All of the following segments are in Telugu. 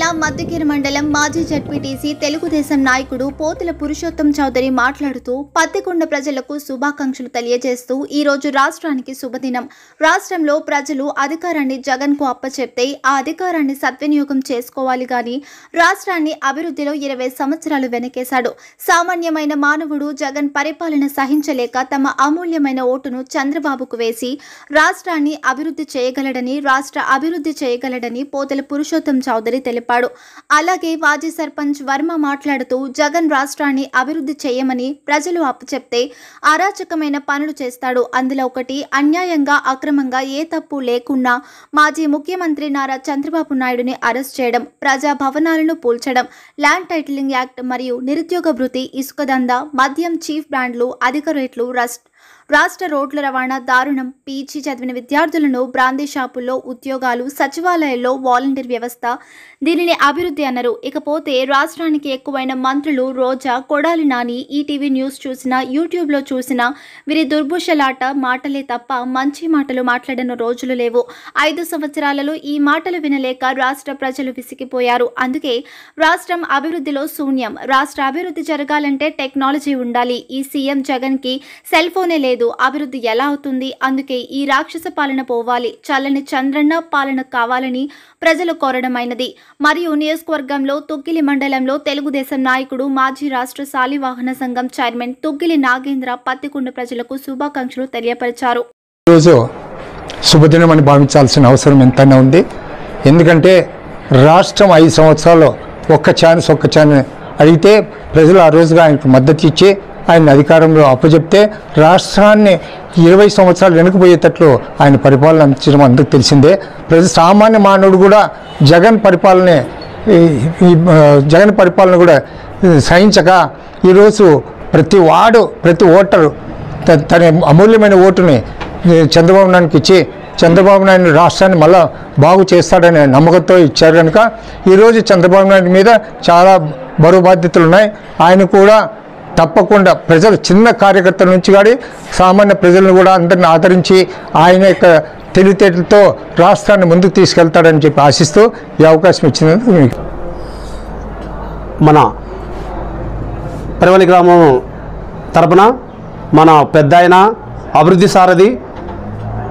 జిల్లా మద్దెగిరి మండలం మాజీ జడ్పీటీసీ తెలుగుదేశం నాయకుడు పోతుల పురుషోత్తం చౌదరి మాట్లాడుతూ పత్తికొండ ప్రజలకు శుభాకాంక్షలు తెలియజేస్తూ ఈ రోజు రాష్ట్రానికి శుభదినం. రాష్ట్రంలో ప్రజలు అధికారాన్ని జగన్ కు అప్పచెప్తే ఆ అధికారాన్ని సద్వినియోగం చేసుకోవాలి గాని రాష్ట్రాన్ని అభివృద్ధిలో 20 సంవత్సరాలు వెనకేశాడు. సామాన్యమైన మానవుడు జగన్ పరిపాలన సహించలేక తమ అమూల్యమైన ఓటును చంద్రబాబుకు వేసి రాష్ట్రాన్ని అభివృద్ధి చేయగలడని పోతుల పురుషోత్తం చౌదరి తెలిపాడు. అలాగే మాజీ సర్పంచ్ వర్మ మాట్లాడుతూ జగన్ రాష్ట్రాన్ని అభివృద్ధి చేయమని ప్రజలు అప్పచెప్తే అరాచకమైన పనులు చేస్తాడు. అందులో ఒకటి అన్యాయంగా అక్రమంగా ఏ తప్పు లేకున్నా మాజీ ముఖ్యమంత్రి నారా చంద్రబాబు నాయుడుని అరెస్ట్ చేయడం, ప్రజా భవనాలను కూల్చడం, ల్యాండ్ టైటిలింగ్ యాక్ట్ మరియు నిరుద్యోగ భృతి, ఇసుక దందా, మద్యం, చీఫ్ బ్రాండ్లు, అధిక రేట్లు, రాష్ట్ర రోడ్ల రవాణా దారుణం, పీజీ చదివిన విద్యార్థులను బ్రాందీ షాపుల్లో ఉద్యోగాలు, సచివాలయాల్లో వాలంటీర్ వ్యవస్థ, దీనిని అభివృద్ధి అన్నారు. ఇకపోతే రాష్ట్రానికి ఎక్కువైన మంత్రులు రోజా, కొడాలి నాని, ఈటీవీ న్యూస్ చూసినా, యూట్యూబ్లో చూసినా వీరి దుర్భుషలాట మాటలే తప్ప మంచి మాటలు మాట్లాడిన రోజులు లేవు. 5 సంవత్సరాలలో ఈ మాటలు వినలేక రాష్ట్ర ప్రజలు విసిగిపోయారు. అందుకే రాష్ట్రం అభివృద్ధిలో శూన్యం. రాష్ట్ర అభివృద్ధి జరగాలంటే టెక్నాలజీ ఉండాలి. ఈ సీఎం జగన్ కి సెల్ ఫోనే లేదు. అభివృద్ధి ఎలా అవుతుంది? అందుకే ఈ రాక్షస పాలన పోవాలి, చల్లని చంద్రన్న పాలన కావాలని ప్రజలు కోరడమైనది. మరియు నియోజకవర్గంలో తుగ్గిలి మండలంలో తెలుగుదేశం నాయకుడు మాజీ రాష్ట్ర శాలివాహన సంఘం చైర్మన్ తుగ్గిలి నాగేంద్ర పత్తికొండ ప్రజలకు శుభాకాంక్షలు తెలియపరిచారు. ఈరోజు శుభదినం అని భావించాల్సిన అవసరం ఎంతైనా ఉంది. ఎందుకంటే రాష్ట్రం 5 సంవత్సరాలు ఒక్క ఛాన్స్ అడిగితే ప్రజలు ఆ రోజుగా ఆయనకు మద్దతు ఇచ్చి ఆయన అధికారంలో అప్పచెప్తే రాష్ట్రాన్ని 20 సంవత్సరాలు వెనుకపోయేటట్లు ఆయన పరిపాలన అందించడం అందరికీ తెలిసిందే. సామాన్య మానవుడు కూడా జగన్ పరిపాలన కూడా సహించక ఈరోజు ప్రతి ఓటరు తన అమూల్యమైన ఓటుని చంద్రబాబు నాయుడుకి ఇచ్చి చంద్రబాబు నాయుడు రాష్ట్రాన్ని మళ్ళా బాగు చేస్తాడనే నమ్మకంతో ఇచ్చారు కనుక ఈరోజు చంద్రబాబు నాయుడు మీద చాలా బరువు బాధ్యతలు ఉన్నాయి. ఆయన కూడా తప్పకుండా ప్రజలు చిన్న కార్యకర్తల నుంచి కానీ సామాన్య ప్రజలను కూడా అందరిని ఆదరించి ఆయన యొక్క తెలివితేటలతో రాష్ట్రాన్ని ముందుకు తీసుకెళ్తాడని చెప్పి ఆశిస్తూ ఈ అవకాశం ఇచ్చినందుకు మీకు మన పరివలి గ్రామం తరపున మన పెద్ద ఆయన అభివృద్ధి సారథి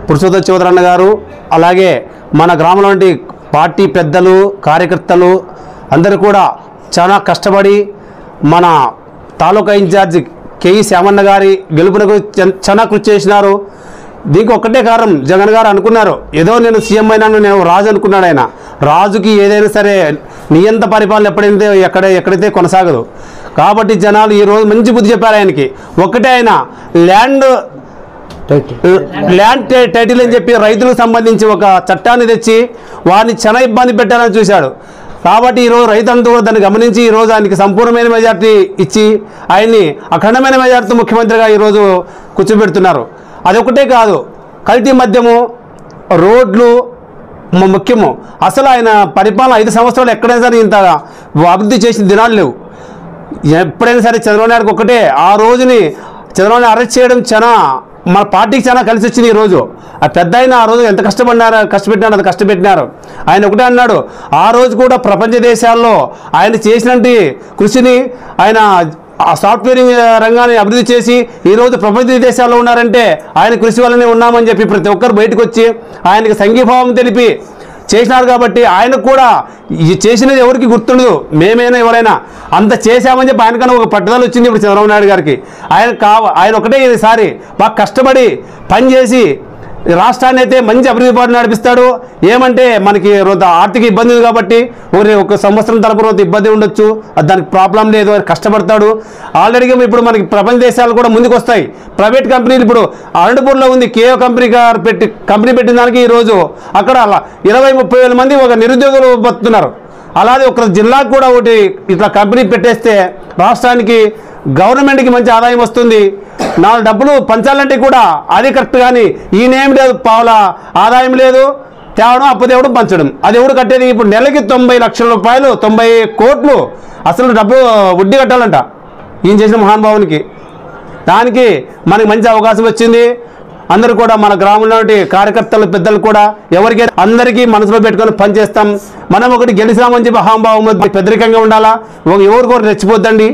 పురుషోత్తం చౌదరి అన్న గారు, అలాగే మన గ్రామంలోని పార్టీ పెద్దలు, కార్యకర్తలు అందరూ కూడా చాలా కష్టపడి మన తాలూకా ఇన్ఛార్జ్ కేఈ శ్యామన్న గారి గెలుపునకు చాలా కృషి చేసినారు. దీనికి ఒక్కటే కారణం, జగన్ గారు అనుకున్నారు ఏదో నేను సీఎం అయినాను, నేను రాజు అనుకున్నాడు. ఆయన రాజుకి ఏదైనా సరే నియంత పరిపాలన ఎక్కడైతే కొనసాగదు. కాబట్టి జనాలు ఈరోజు మంచి బుద్ధి చెప్పారు ఆయనకి. ఒక్కటే ఆయన ల్యాండ్ టైటిల్ అని చెప్పి రైతులకు సంబంధించి ఒక చట్టాన్ని తెచ్చి వారిని చాలా ఇబ్బంది పెట్టాలని చూశాడు. కాబట్టి ఈరోజు రైతులంతా కూడా దాన్ని గమనించి ఈరోజు ఆయనకి సంపూర్ణమైన మెజార్టీ ఇచ్చి ఆయన్ని అఖండమైన మెజార్టీతో ముఖ్యమంత్రిగా ఈరోజు కూర్చోబెడుతున్నారు. అదొకటే కాదు, కల్తీ మద్యము, రోడ్లు ముఖ్యము. అసలు ఆయన పరిపాలన 5 సంవత్సరాలు ఎక్కడైనా సరే ఇంత అభివృద్ధి చేసిన దినాలు లేవు. ఎప్పుడైనా సరే చంద్రబాబు నాయుడుకి ఒకటే, ఆ రోజుని చంద్రబాబు అరెస్ట్ చేయడం చాలా మన పార్టీకి చాలా కలిసి వచ్చింది. ఈరోజు ఆ పెద్ద ఆయన ఆ రోజు ఎంత కష్టపెట్టినారు అది కష్టపెట్టినారు. ఆయన ఒకటే అన్నాడు, ఆ రోజు కూడా ప్రపంచ దేశాల్లో ఆయన చేసినటువంటి కృషిని ఆయన సాఫ్ట్వేర్ రంగాన్ని అభివృద్ధి చేసి ఈరోజు ప్రపంచ దేశాల్లో ఉన్నారంటే ఆయన కృషి వల్లనే ఉన్నామని చెప్పి ప్రతి ఒక్కరు బయటకు వచ్చి ఆయనకి సంఘీభావం తెలిపి చేసినారు. కాబట్టి ఆయనకు కూడా చేసినది ఎవరికి గుర్తుండదు, మేమైనా ఎవరైనా అంత చేశామని చెప్పి ఆయనకన్నా ఒక పట్టుదల వచ్చింది ఇప్పుడు చంద్రబాబు నాయుడు గారికి. ఆయన ఒకటే ఈసారి బాగా కష్టపడి పనిచేసి రాష్ట్రాన్ని అయితే మంచి అభివృద్ధి పాటు నడిపిస్తాడు. ఏమంటే మనకి ఆర్థిక ఇబ్బంది ఉంది కాబట్టి ఒక సంవత్సరం తరపు ఇబ్బంది ఉండొచ్చు, దానికి ప్రాబ్లం లేదు, కష్టపడతాడు. ఆల్రెడీగా ఇప్పుడు మనకి ప్రపంచ దేశాలు కూడా ముందుకు వస్తాయి. ప్రైవేట్ కంపెనీలు ఇప్పుడు అనంతపూర్లో ఉంది కేఓ కంపెనీ పెట్టిన దానికి ఈరోజు అక్కడ 20-30 వేల మంది ఒక నిరుద్యోగులు బతుకుతున్నారు. అలాగే ఒక జిల్లాకు కూడా ఒకటి ఇట్లా కంపెనీ పెట్టేస్తే రాష్ట్రానికి గవర్నమెంట్కి మంచి ఆదాయం వస్తుంది. 4 డబ్బులు పంచాలంటే కూడా అది కరెక్ట్. కానీ ఈయనేమి లేదు, పావుల ఆదాయం లేదు, తేవడం అప్పదేవడం పంచడం. అది ఎవడు కట్టేది? ఇప్పుడు నెలకి 90 లక్షల రూపాయలు, 90 కోట్లు అసలు డబ్బు వడ్డీ కట్టాలంట ఈయన చేసిన మహానుభావునికి. దానికి మనకి మంచి అవకాశం వచ్చింది. అందరూ కూడా మన గ్రామంలో కార్యకర్తలు పెద్దలు కూడా ఎవరికి అందరికీ మనసులో పెట్టుకొని పనిచేస్తాం. మనం ఒకటి గెలిచామని చెప్పి అహంభావం పెద్దరికంగా ఉండాలా, ఎవరికొకరు రెచ్చిపోద్దండి.